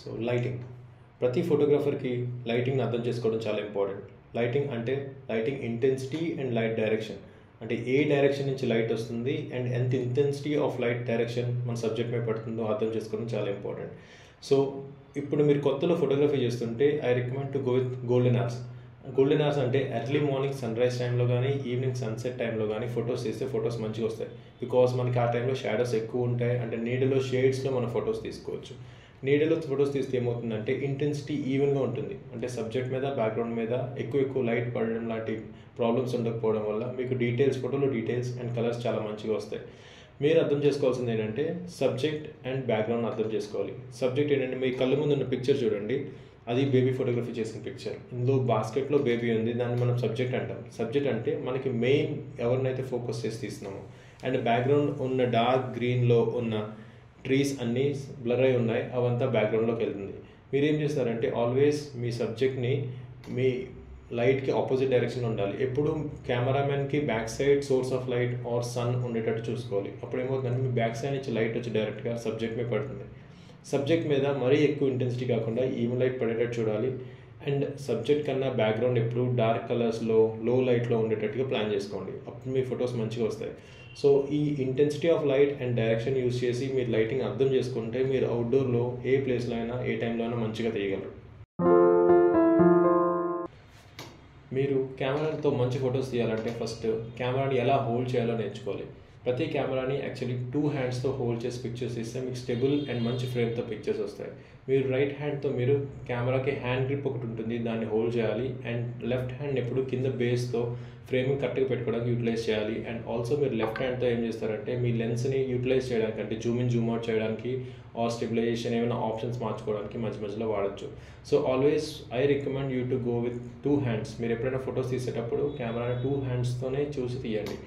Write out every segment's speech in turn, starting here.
So lighting ప్రతి ఫోటోగ్రాఫర్కి లైటింగ్ని అర్థం చేసుకోవడం చాలా ఇంపార్టెంట్. లైటింగ్ అంటే lighting intensity and light direction, అంటే ఏ డైరెక్షన్ నుంచి లైట్ వస్తుంది అండ్ ఎంత ఇంటెన్సిటీ ఆఫ్ లైట్ డైరెక్షన్ మన సబ్జెక్ట్ మీద పడుతుందో అర్థం చేసుకోవడం చాలా ఇంపార్టెంట్. సో ఇప్పుడు మీరు కొత్తలో ఫోటోగ్రఫీ చేస్తుంటే I recommend to go with golden hours. Golden hours అంటే ఎర్లీ మార్నింగ్ సన్ రైజ్ టైంలో కానీ ఈవినింగ్ సన్సెట్ టైంలో కానీ ఫొటోస్ తీస్తే ఫొటోస్ మంచిగా వస్తాయి. బికాస్ మనకి ఆ టైంలో షాడోస్ ఎక్కువ ఉంటాయి, అంటే నీడలో షేడ్స్లో మనం ఫొటోస్ తీసుకోవచ్చు. నీడలో ఫొటోస్ తీస్తే ఏమవుతుందంటే ఇంటెన్సిటీ ఈవెన్గా ఉంటుంది, అంటే సబ్జెక్ట్ మీద బ్యాక్గ్రౌండ్ మీద ఎక్కువ లైట్ పడడం లాంటి ప్రాబ్లమ్స్ ఉండకపోవడం వల్ల మీకు ఫోటోలో డీటెయిల్స్ అండ్ కలర్స్ చాలా మంచిగా వస్తాయి. మీరు అర్థం చేసుకోవాల్సింది ఏంటంటే సబ్జెక్ట్ అండ్ బ్యాక్గ్రౌండ్ అర్థం చేసుకోవాలి. సబ్జెక్ట్ ఏంటంటే మీ కళ్ళ ముందు ఉన్న పిక్చర్ చూడండి, అది బేబీ ఫోటోగ్రఫీ చేసిన పిక్చర్. ఇందులో బాస్కెట్లో బేబీ ఉంది, దాన్ని మనం సబ్జెక్ట్ అంటాం. సబ్జెక్ట్ అంటే మనకి మెయిన్ ఎవరినైతే ఫోకస్ చేసి తీస్తున్నామో. అండ్ బ్యాక్గ్రౌండ్ ఉన్న డార్క్ గ్రీన్లో ఉన్న ట్రీస్ అన్నీ బ్లర్ అయి ఉన్నాయి, అవంతా బ్యాక్గ్రౌండ్లోకి వెళ్తుంది. మీరేం చేస్తారంటే ఆల్వేస్ మీ సబ్జెక్ట్ని మీ లైట్కి ఆపోజిట్ డైరెక్షన్లో ఉండాలి. ఎప్పుడు కెమెరామెన్కి back side source of light or sun ఉండేటట్టు చూసుకోవాలి. అప్పుడు ఏమవుతుందంటే మీ బ్యాక్ సైడ్ నుంచి లైట్ వచ్చి డైరెక్ట్గా సబ్జెక్ట్ మీద పడుతుంది. సబ్జెక్ట్ మీద మరీ ఎక్కువ ఇంటెన్సిటీ కాకుండా ఈవెన్ లైట్ పడేటట్టు చూడాలి. అండ్ సబ్జెక్ట్ కన్నా బ్యాక్గ్రౌండ్ ఎప్పుడు డార్క్ కలర్స్లో లో లైట్లో ఉండేటట్టుగా ప్లాన్ చేసుకోండి. అప్పుడు మీ ఫొటోస్ మంచిగా వస్తాయి. సో ఈ intensity of light and direction use చేసి మీరు లైటింగ్ అర్థం చేసుకుంటే మీరు అవుట్డోర్లో ఏ ప్లేస్లో అయినా ఏ టైంలో అయినా మంచిగా తీయగలరు. మీరు కెమెరాతో మంచి ఫొటోస్ తీయాలంటే ఫస్ట్ కెమెరాని ఎలా హోల్డ్ చేయాలో నేర్చుకోవాలి. ప్రతి కెమెరాని యాక్చువల్లీ 2 హ్యాండ్స్తో హోల్డ్ చేసి పిక్చర్స్ ఇస్తే మీకు స్టెబుల్ అండ్ మంచి ఫ్రేమ్తో పిక్చర్స్ వస్తాయి. మీరు రైట్ హ్యాండ్తో మీరు కెమెరాకి హ్యాండ్ గ్రిప్ ఒకటి ఉంటుంది, దాన్ని హోల్డ్ చేయాలి. అండ్ లెఫ్ట్ హ్యాండ్ ఎప్పుడు కింద బేస్తో ఫ్రేమింగ్ కరెక్ట్గా పెట్టుకోవడానికి యూటిలైజ్ చేయాలి. అండ్ ఆల్సో మీరు లెఫ్ట్ హ్యాండ్తో ఏం చేస్తారంటే మీ లెన్స్ని యూటిలైజ్ చేయడానికి, అంటే జూమ్ ఇన్ జూమ్ అవుట్ చేయడానికి ఆర్ స్టెబిలైజేషన్ ఏమైనా ఆప్షన్స్ మార్చుకోవడానికి మధ్యలో వాడచ్చు. So always I recommend you to go with 2 hands. మీరు ఎప్పుడైనా ఫొటోస్ తీసేటప్పుడు కెమెరాని 2 హ్యాండ్స్తోనే చూసి తీయండి.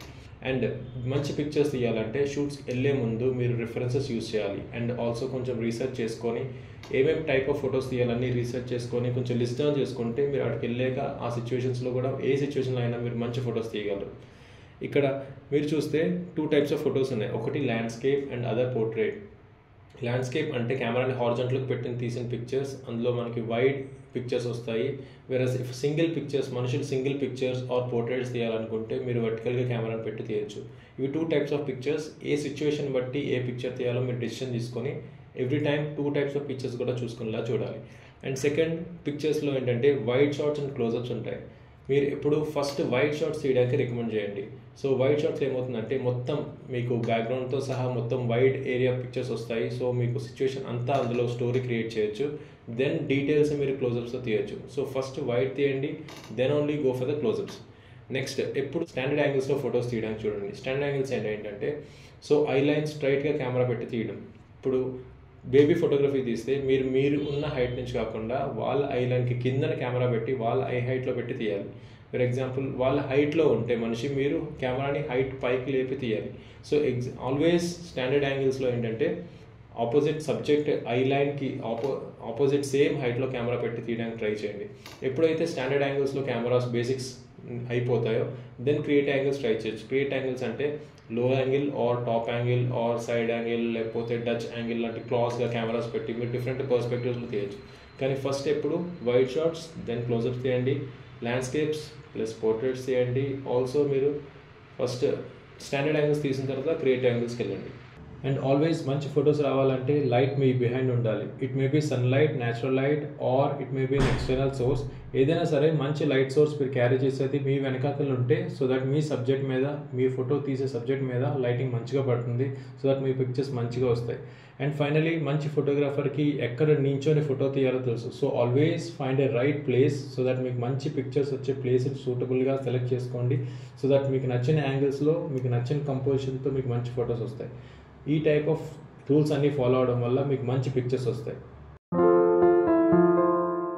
అండ్ మంచి పిక్చర్స్ తీయాలంటే షూట్స్కి వెళ్ళే ముందు మీరు రిఫరెన్సెస్ యూస్ చేయాలి. అండ్ ఆల్సో కొంచెం రీసెర్చ్ చేసుకొని ఏమేమి టైప్ ఆఫ్ ఫొటోస్ తీయాలని రీసెర్చ్ చేసుకొని కొంచెం లిస్ట్ డౌన్ చేసుకుంటే మీరు అక్కడికి వెళ్ళాక ఆ సిచ్యువేషన్స్లో కూడా ఏ సిచ్యువేషన్లో అయినా మీరు మంచి ఫొటోస్ తీయగలరు. ఇక్కడ మీరు చూస్తే 2 టైప్స్ ఆఫ్ ఫొటోస్ ఉన్నాయి. ఒకటి landscape and other portrait. Landscape అంటే కెమెరాని హారిజాంటల్కి పెట్టి తీసిన పిక్చర్స్, అందులో మనకి వైడ్ పిక్చర్స్ వస్తాయి. వేరస్ ఇఫ్ మనుషులు సింగిల్ పిక్చర్స్ ఆర్ పోర్ట్రేట్స్ తీయాలనుకుంటే మీరు వర్టికల్గా కెమెరాని పెట్టి తీయచ్చు. ఇవి 2 types of pictures. A situation బట్టి ఏ పిక్చర్ తీయాలో మీరు డెసిషన్ తీసుకొని every time 2 types of pictures కూడా చూసుకునేలా చూడాలి. అండ్ సెకండ్ పిక్చర్స్లో ఏంటంటే వైడ్ షాట్స్ అండ్ క్లోజప్స్ ఉంటాయి. మీరు ఎప్పుడు ఫస్ట్ వైడ్ షాట్స్ తీయడానికి రికమెండ్ చేయండి. సో వైడ్ షాట్స్ ఏమవుతుందంటే మొత్తం మీకు బ్యాక్గ్రౌండ్తో సహా మొత్తం వైడ్ ఏరియా పిక్చర్స్ వస్తాయి. సో మీకు సిచ్యువేషన్ అంతా అందులో స్టోరీ క్రియేట్ చేయొచ్చు. దెన్ డీటెయిల్స్ మీరు క్లోజప్స్తో తీయచ్చు. సో ఫస్ట్ వైడ్ తీయండి, then only go for the closeups. Next ఎప్పుడు స్టాండర్డ్ యాంగిల్స్లో ఫొటోస్ తీయడానికి చూడండి. స్టాండర్డ్ యాంగిల్స్ ఏంటంటే సో ఐ లైన్ స్ట్రైట్గా కెమెరా పెట్టి తీయడం. ఇప్పుడు బేబీ ఫోటోగ్రఫీ తీస్తే మీరు ఉన్న హైట్ నుంచి కాకుండా వాళ్ళ ఐ లైన్కి కిందన కెమెరా పెట్టి వాళ్ళ ఐ హైట్లో పెట్టి తీయాలి. ఫర్ ఎగ్జాంపుల్ వాళ్ళ హైట్లో ఉంటే మనిషి, మీరు కెమెరాని హైట్ పైకి లేపి తీయాలి. సో ఆల్వేస్ స్టాండర్డ్ యాంగిల్స్లో ఏంటంటే ఆపోజిట్ సబ్జెక్ట్ ఐ లైన్కి ఆపోజిట్ సేమ్ హైట్లో కెమెరా పెట్టి తీయడానికి ట్రై చేయండి. ఎప్పుడైతే స్టాండర్డ్ యాంగిల్స్లో కెమెరాస్ బేసిక్స్ అయిపోతాయో దెన్ క్రియేట్ యాంగిల్స్ ట్రై చేయొచ్చు. క్రియేట్ యాంగిల్స్ అంటే low angle or top angle or side angle లేకపోతే డచ్ యాంగిల్ లాంటి క్లాస్గా కెమెరాస్ పెట్టి మీరు డిఫరెంట్ పర్స్పెక్టివ్స్లో తీయచ్చు. కానీ ఫస్ట్ ఎప్పుడు వైడ్ షాట్స్ దెన్ క్లోజప్స్ తీయండి, ల్యాండ్స్కేప్స్ ప్లస్ పోర్ట్రేట్స్ తీయండి. ఆల్సో మీరు ఫస్ట్ స్టాండర్డ్ యాంగిల్స్ తీసిన తర్వాత క్రియేట్ యాంగిల్స్కి వెళ్ళండి. అండ్ ఆల్వేస్ మంచి ఫొటోస్ రావాలంటే లైట్ మీ బిహైండ్ ఉండాలి. It may be sunlight, natural light or it may be an external source. ఏదైనా సరే మంచి లైట్ సోర్స్ మీరు క్యారీ చేసేది మీ వెనకాతలు ఉంటే సో దట్ మీ సబ్జెక్ట్ మీద, మీ ఫోటో తీసే సబ్జెక్ట్ మీద లైటింగ్ మంచిగా పడుతుంది. సో దట్ మీ పిక్చర్స్ మంచిగా వస్తాయి. అండ్ ఫైనలీ మంచి ఫోటోగ్రాఫర్కి ఎక్కడ నించొని ఫోటో తీయాలో తెలుసు. So always find a right place so that మీకు మంచి పిక్చర్స్ వచ్చే ప్లేస్ని సూటబుల్గా సెలెక్ట్ చేసుకోండి. సో దట్ మీకు నచ్చిన యాంగిల్స్లో మీకు నచ్చిన కంపోజిషన్తో మీకు మంచి ఫొటోస్ వస్తాయి. ఈ టైప్ ఆఫ్ రూల్స్ అన్నీ ఫాలో అవడం వల్ల మీకు మంచి పిక్చర్స్ వస్తాయి.